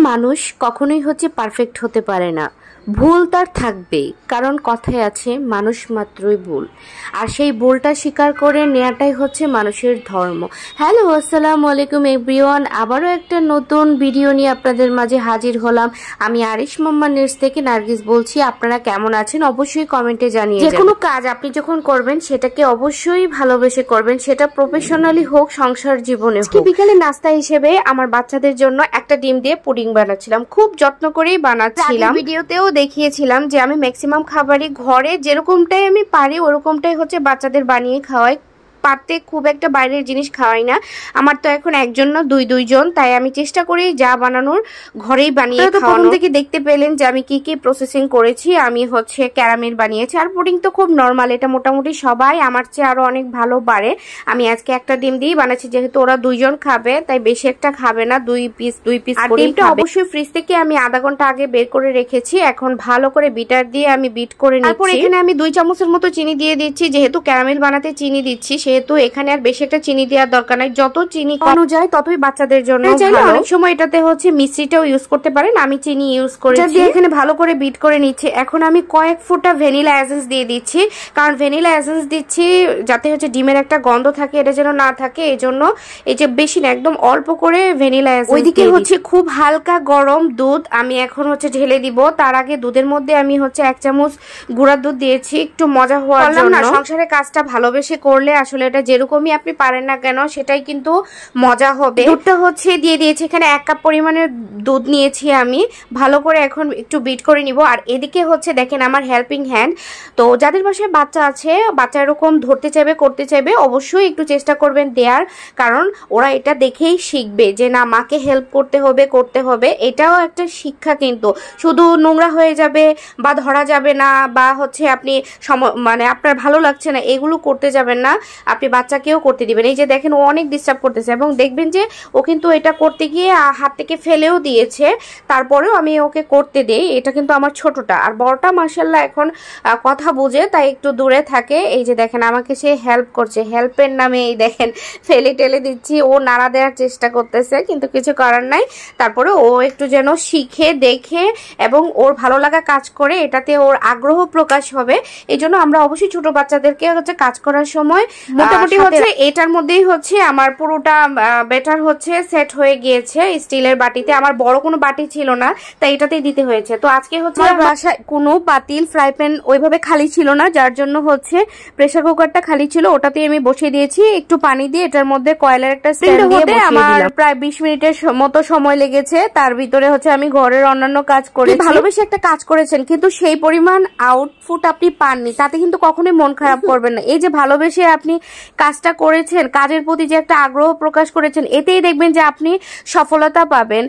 মানুষ কখনোই পারফেক্ট হতে পারে না। ভুল তার থাকবেই, কারণ কথায় আছে মানুষ মাত্রই ভুল, আর সেই ভুলটা স্বীকার করে নেওয়াটাই মানুষের ধর্ম। হ্যালো, আসসালামু আলাইকুম এভরিওয়ান, আবারও একটা নতুন ভিডিও নিয়ে আপনাদের মাঝে হাজির হলাম। আমি আরিশ মাম্মা নিউজ থেকে নার্গিস বলছি। আপনারা কেমন আছেন অবশ্যই কমেন্টে জানিয়ে যাবেন। যে কোনো কাজ আপনি যখন করবেন সেটাকে অবশ্যই ভালোবেসে করবেন, সেটা প্রফেশনালি হোক সংসার জীবনে হোক। বিকালে নাস্তা হিসেবে আমার বাচ্চাদের জন্য একটা ডিম দিয়ে পুডিং বানাচ্ছিলাম, খুব যত্ন করেই বানাচ্ছিলাম। ভিডিওতেও দেখিয়েছিলাম যে আমি ম্যাক্সিমাম খাবারই ঘরে যেরকমটাই আমি পারি ওরকমটাই বাচ্চাদের বানিয়ে খাওয়াই। পারতে খুব একটা বাইরের জিনিস খাওয়াই না। আমার তো এখন একজন না দুইজন, তাই আমি চেষ্টা করি যা বানানোর ঘরেই বানিয়ে খাওয়ানো। প্রথম থেকে দেখতে পেলেন যে আমি কি প্রসেসিং করেছি। আমি ক্যারামেল বানিয়েছি, আর পুডিং তো খুব নর্মাল, এটা মোটামুটি সবাই আমার চেয়ে আরো অনেক ভালো পারে। আমি আজকে একটা ডিম দিয়েই বানাচ্ছি, যেহেতু ওরা দুইজন খাবে তাই বেশি একটা খাবে না, দুই পিস আর ডিমটা অবশ্যই ফ্রিজ থেকে আমি আধা ঘন্টা আগে বের করে রেখেছি। এখন ভালো করে বিটার দিয়ে আমি বিট করে নিচ্ছি। তারপর এখানে আমি 2 চামচের মতো চিনি দিয়ে দিচ্ছি, যেহেতু ক্যারামেল বানাতে চিনি দিচ্ছি সেহেতু এখানে আর বেশি একটা চিনি দেওয়ার দরকার নাই। যত চিনি কম যায় ততই বাচ্চাদের জন্য ভালো। অনেক সময় এটাতে মিষ্টিটাও ইউজ করতে পারেন, আমি চিনি ইউজ করেছি। এখানে ভালো করে বিট করে নিচ্ছি। এখন আমি কয়েক ফোঁটা ভ্যানিলা এসেন্স দিয়ে দিচ্ছি, কারণ ভ্যানিলা এসেন্স দিচ্ছি যাতে ডিমের একটা গন্ধ থাকে, এটা যেন না থাকে। এই জন্য এই যে বেশি না, একদম অল্প করে ভ্যানিলা এসেন্স। ওইদিকে খুব হালকা গরম দুধ আমি এখন ঢেলে দিব। তার আগে দুধের মধ্যে আমি 1 চামচ গুঁড়া দুধ দিয়েছি, একটু মজা হওয়ার জন্য। সংসারের কাজটা ভালোবেসে করলে আসলে এটা যেরকমই আপনি পারেন না কেন সেটাই কিন্তু মজা হবে। দুধটা দিয়ে দিয়েছি, এখানে 1 কাপ পরিমাণের দুধ নিয়েছি আমি। ভালো করে এখন একটু বিট করে নিব। আর এদিকে দেখেন আমার হেল্পিং হ্যান্ড। তো যাদের বাসায় বাচ্চা আছে, বাচ্চা এরকম ধরতে চাইবে করতে চাইবে, অবশ্যই একটু চেষ্টা করবেন দেওয়ার, কারণ ওরা এটা দেখেই শিখবে যে না মাকে হেল্প করতে হবে। এটাও একটা শিক্ষা, কিন্তু শুধু নোংরা হয়ে যাবে বা ধরা যাবে না বা আপনি মানে আপনার ভালো লাগছে না এগুলো করতে যাবেন না, আপনি বাচ্চাকেও করতে দিবেন। এই যে দেখেন ও অনেক ডিস্টার্ব করতেছে, এবং দেখবেন যে ও কিন্তু এটা করতে গিয়ে হাত থেকে ফেলেও দিয়েছে, তারপরেও আমি ওকে করতে দেই। এটা কিন্তু আমার ছোটটা, আর বড়টা মাশাআল্লাহ এখন কথা বুঝে তাই একটু দূরে থাকে। এই যে দেখেন আমাকে সে হেল্প করছে, হেল্পের নামে এই দেখেন ফেলে টেলে দিচ্ছি, ও নাড়া দেওয়ার চেষ্টা করতেছে কিন্তু কিছু করার নাই। তারপরে ও একটু যেন শিখে দেখে এবং ওর ভালো লাগা কাজ করে, এটাতে ওর আগ্রহ প্রকাশ হবে। এই জন্য আমরা অবশ্যই ছোট বাচ্চাদেরকে কাজ করার সময় মোটামুটি এটার মধ্যেই আমার পুরোটা বেটার সেট হয়ে গিয়েছে স্টিলের বাটিতে। আমার বড় কোনো বাটি ছিল না, তাই এটাতেই দিতে হয়েছে। তো আজকে বাসায় কোনো পাতিল ফ্রাই প্যান ওইভাবে খালি ছিল না, যার জন্য প্রেসার কুকারটা খালি ছিল, ওটাতে আমি বসিয়ে দিয়েছি একটু পানি দিয়ে। এটার মধ্যে কয়লার একটা স্ট্যান্ড দিয়ে আমার প্রায় 20 মিনিটের মতো সময় লেগেছে। তার ভিতরে আমি ঘরের অন্যান্য কাজ করে ভালোবেসে একটা কাজ করেছেন, কিন্তু সেই পরিমাণ আউটপুট আপনি পাননি, তাতে কিন্তু কখনোই মন খারাপ করবেন না। এই যে ভালোবেসে আপনি কাজটা করেছেন, কাজের প্রতি যে একটা আগ্রহ প্রকাশ করেছেন, এতেই দেখবেন যে আপনি সফলতা পাবেন।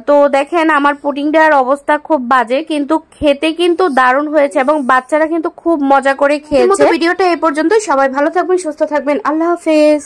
তো দেখেন আমার পুডিংটার অবস্থা খুব বাজে, কিন্তু খেতে কিন্তু দারুণ হয়েছে এবং বাচ্চারা কিন্তু খুব মজা করে খেয়েছে। ভিডিওটা এই পর্যন্ত, সবাই ভালো থাকবেন, সুস্থ থাকবেন, আল্লাহ হাফেজ।